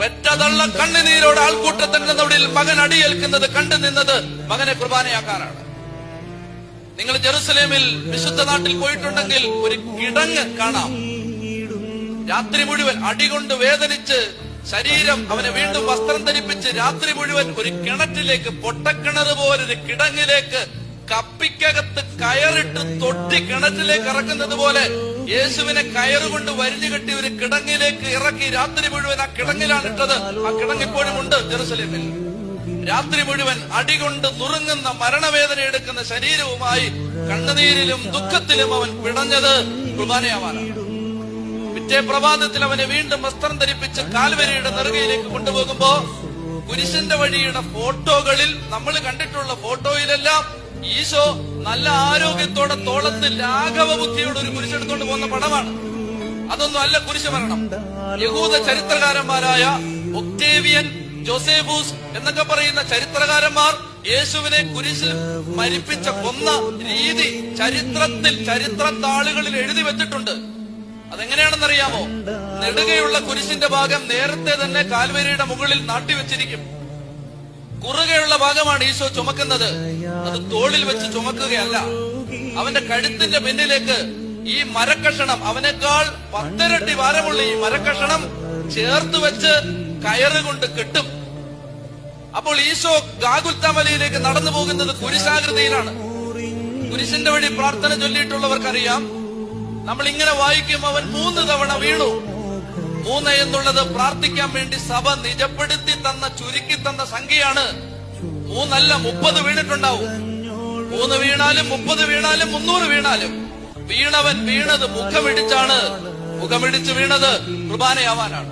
പെറ്റതള്ള കണ്ണുനീരോട് ആൾക്കൂട്ടത്തിന്റെ നടുവിൽ മകൻ അടിയേൽക്കുന്നത് കണ്ടു നിന്നത് മകനെ കുർബാനയാക്കാനാണ്. നിങ്ങൾ ജെറുസലേമിൽ വിശുദ്ധ നാട്ടിൽ പോയിട്ടുണ്ടെങ്കിൽ ഒരു കിടങ്ങ് കാണാം. രാത്രി മുഴുവൻ അടികൊണ്ട് വേദനിച്ച് ശരീരം അവനെ വീണ്ടും വസ്ത്രം ധരിപ്പിച്ച് രാത്രി മുഴുവൻ ഒരു കിണറ്റിലേക്ക്, പൊട്ടക്കിണർ പോലൊരു കിടങ്ങിലേക്ക് കപ്പിക്കകത്ത് കയറിട്ട് തൊട്ടി കിണറ്റിലേക്ക് ഇറക്കുന്നത് പോലെ യേശുവിനെ കയറുകൊണ്ട് വരിഞ്ഞു കെട്ടി ഒരു കിടങ്ങിലേക്ക് ഇറക്കി രാത്രി മുഴുവൻ ആ കിടങ്ങിലാണ് ഇട്ടത്. ആ കിടങ്ങിപ്പോഴും ഉണ്ട് ജെറുസലേമിൽ. രാത്രി മുഴുവൻ അടികൊണ്ട് നുറുങ്ങുന്ന മരണവേദന എടുക്കുന്ന ശരീരവുമായി കണ്ണുനീരിലും ദുഃഖത്തിലും അവൻ പിടഞ്ഞത് കുർബാനയാവാനാണ്. പിറ്റേ പ്രഭാതത്തിൽ അവനെ വീണ്ടും വസ്ത്രം ധരിപ്പിച്ച് കാൽവരിയുടെ നെറുകയിലേക്ക് കൊണ്ടുപോകുമ്പോ കുരിശിന്റെ വഴിയുടെ ഫോട്ടോകളിൽ നമ്മൾ കണ്ടിട്ടുള്ള ഫോട്ടോയിലെല്ലാം ഈശോ നല്ല ആരോഗ്യത്തോടെ തോളത്ത് ലാഘവ ബുദ്ധിയോടെ ഒരു കുരിശെടുത്തോണ്ട് പോകുന്ന പടമാണ്. അതൊന്നും അല്ല കുരിശുമരണം. യഹൂദ ചരിത്രകാരന്മാരായ ഒക്ടേവിയൻ, ജോസേഫൂസ് എന്നൊക്കെ പറയുന്ന ചരിത്രകാരന്മാർ യേശുവിനെ കുരിശിൽ മരിപ്പിച്ച കൊന്ന രീതി ചരിത്രത്താളുകളിൽ എഴുതി വെച്ചിട്ടുണ്ട്. അതെങ്ങനെയാണെന്നറിയാമോ? നെടുകയുള്ള കുരിശിന്റെ ഭാഗം നേരത്തെ തന്നെ കാൽവരിയുടെ മുകളിൽ നാട്ടിവെച്ചിരിക്കും. കുറുകയുള്ള ഭാഗമാണ് ഈശോ ചുമക്കുന്നത്. അത് തോളിൽ വെച്ച് ചുമക്കുകയല്ല. അവന്റെ കഴുത്തിന്റെ പിന്നിലേക്ക് ഈ മരക്കഷണം, അവനേക്കാൾ 10 ഇരട്ടി ഭാരമുള്ള ഈ മരക്കഷണം ചേർത്ത് വെച്ച് കയറുകൊണ്ട് കെട്ടും. അപ്പോൾ ഈശോ ഗാഗുൽത്താമലയിലേക്ക് നടന്നു പോകുന്നത് കുരിശാകൃതിയിലാണ്. കുരിശിന്റെ വഴി പ്രാർത്ഥന ചൊല്ലിയിട്ടുള്ളവർക്കറിയാം. നമ്മൾ ഇങ്ങനെ വായിക്കും, അവൻ 3 തവണ വീണു. 3 എന്നുള്ളത് പ്രാർത്ഥിക്കാൻ വേണ്ടി സഭ നിജപ്പെടുത്തി തന്ന, ചുരുക്കി തന്ന സംഖ്യയാണ്. 3 അല്ല, 30 വീണിട്ടുണ്ടാവും. 3 വീണാലും 30 വീണാലും 300 വീണാലും വീണവൻ വീണത് മുഖമിടിച്ചാണ്. മുഖമിടിച്ച് വീണത് കുർബാനയാവാനാണ്.